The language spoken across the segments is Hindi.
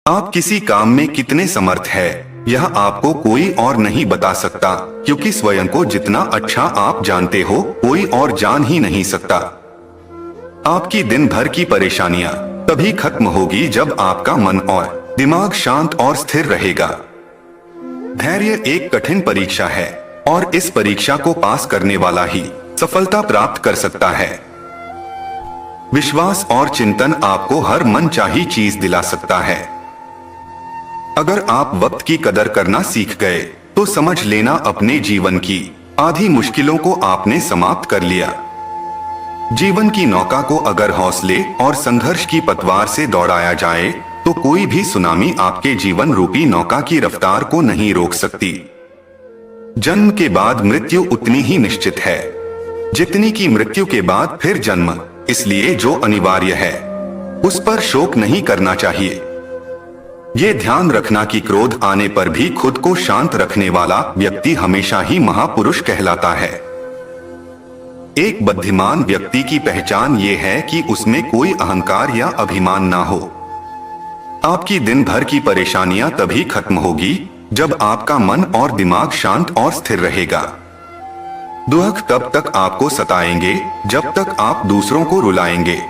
आप किसी काम में कितने समर्थ है यह आपको कोई और नहीं बता सकता, क्योंकि स्वयं को जितना अच्छा आप जानते हो कोई और जान ही नहीं सकता। आपकी दिन भर की परेशानियां तभी खत्म होगी जब आपका मन और दिमाग शांत और स्थिर रहेगा। धैर्य एक कठिन परीक्षा है और इस परीक्षा को पास करने वाला ही सफलता प्राप्त कर सकता है। विश्वास और चिंतन आपको हर मनचाही चीज दिला सकता है। अगर आप वक्त की कदर करना सीख गए तो समझ लेना अपने जीवन की आधी मुश्किलों को आपने समाप्त कर लिया। जीवन की नौका को अगर हौसले और संघर्ष की पतवार से दौड़ाया जाए तो कोई भी सुनामी आपके जीवन रूपी नौका की रफ्तार को नहीं रोक सकती। जन्म के बाद मृत्यु उतनी ही निश्चित है जितनी की मृत्यु के बाद फिर जन्म, इसलिए जो अनिवार्य है उस पर शोक नहीं करना चाहिए। ये ध्यान रखना कि क्रोध आने पर भी खुद को शांत रखने वाला व्यक्ति हमेशा ही महापुरुष कहलाता है। एक बुद्धिमान व्यक्ति की पहचान ये है कि उसमें कोई अहंकार या अभिमान ना हो। आपकी दिन भर की परेशानियां तभी खत्म होगी जब आपका मन और दिमाग शांत और स्थिर रहेगा। दुख तब तक आपको सताएंगे जब तक आप दूसरों को रुलाएंगे।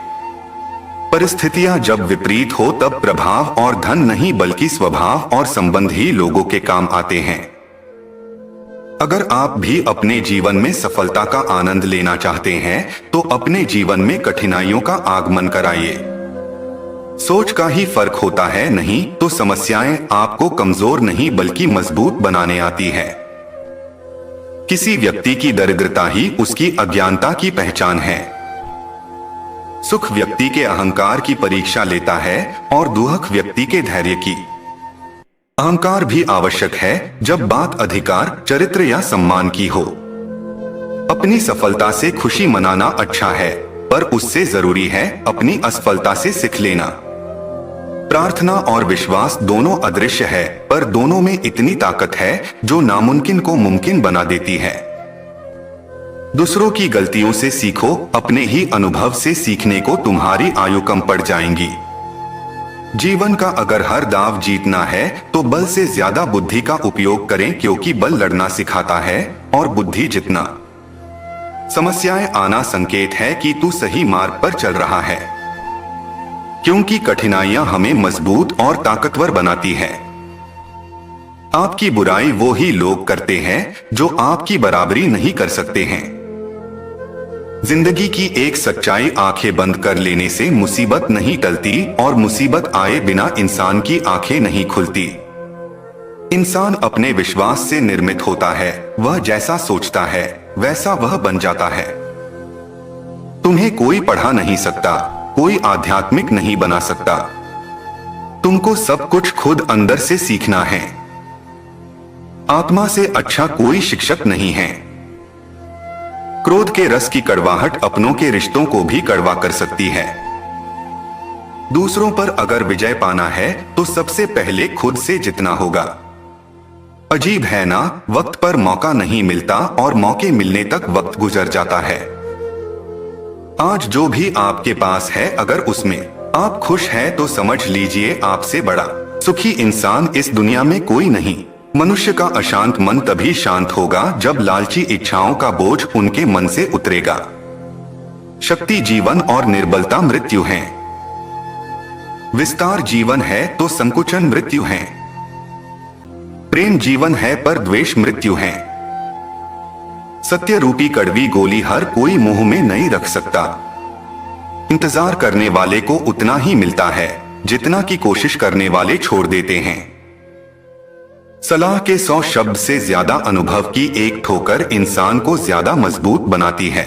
परिस्थितियां जब विपरीत हो तब प्रभाव और धन नहीं बल्कि स्वभाव और संबंध ही लोगों के काम आते हैं। अगर आप भी अपने जीवन में सफलता का आनंद लेना चाहते हैं तो अपने जीवन में कठिनाइयों का आगमन कराइए। सोच का ही फर्क होता है, नहीं तो समस्याएं आपको कमजोर नहीं बल्कि मजबूत बनाने आती है। किसी व्यक्ति की दरिद्रता ही उसकी अज्ञानता की पहचान है। सुख व्यक्ति के अहंकार की परीक्षा लेता है और दुख व्यक्ति के धैर्य की। अहंकार भी आवश्यक है जब बात अधिकार, चरित्र या सम्मान की हो। अपनी सफलता से खुशी मनाना अच्छा है, पर उससे जरूरी है अपनी असफलता से सीख लेना। प्रार्थना और विश्वास दोनों अदृश्य है, पर दोनों में इतनी ताकत है जो नामुमकिन को मुमकिन बना देती है। दूसरों की गलतियों से सीखो, अपने ही अनुभव से सीखने को तुम्हारी आयु कम पड़ जाएंगी। जीवन का अगर हर दाव जीतना है तो बल से ज्यादा बुद्धि का उपयोग करें, क्योंकि बल लड़ना सिखाता है और बुद्धि जितना। समस्याएं आना संकेत है कि तू सही मार्ग पर चल रहा है, क्योंकि कठिनाइयां हमें मजबूत और ताकतवर बनाती है। आपकी बुराई वो ही लोग करते हैं जो आपकी बराबरी नहीं कर सकते हैं। जिंदगी की एक सच्चाई आंखें बंद कर लेने से मुसीबत नहीं टलती और मुसीबत आए बिना इंसान की आंखें नहीं खुलती। इंसान अपने विश्वास से निर्मित होता है, वह जैसा सोचता है वैसा वह बन जाता है। तुम्हें कोई पढ़ा नहीं सकता, कोई आध्यात्मिक नहीं बना सकता। तुमको सब कुछ खुद अंदर से सीखना है। आत्मा से अच्छा कोई शिक्षक नहीं है। क्रोध के रस की कड़वाहट अपनों के रिश्तों को भी कड़वा कर सकती है। दूसरों पर अगर विजय पाना है तो सबसे पहले खुद से जीतना होगा। अजीब है ना, वक्त पर मौका नहीं मिलता और मौके मिलने तक वक्त गुजर जाता है। आज जो भी आपके पास है अगर उसमें आप खुश हैं तो समझ लीजिए आपसे बड़ा सुखी इंसान इस दुनिया में कोई नहीं। मनुष्य का अशांत मन तभी शांत होगा जब लालची इच्छाओं का बोझ उनके मन से उतरेगा। शक्ति जीवन और निर्बलता मृत्यु है। विस्तार जीवन है तो संकुचन मृत्यु है। प्रेम जीवन है पर द्वेष मृत्यु है। सत्य रूपी कड़वी गोली हर कोई मुंह में नहीं रख सकता। इंतजार करने वाले को उतना ही मिलता है जितना की कोशिश करने वाले छोड़ देते हैं। सलाह के 100 शब्द से ज्यादा अनुभव की एक ठोकर इंसान को ज्यादा मजबूत बनाती है।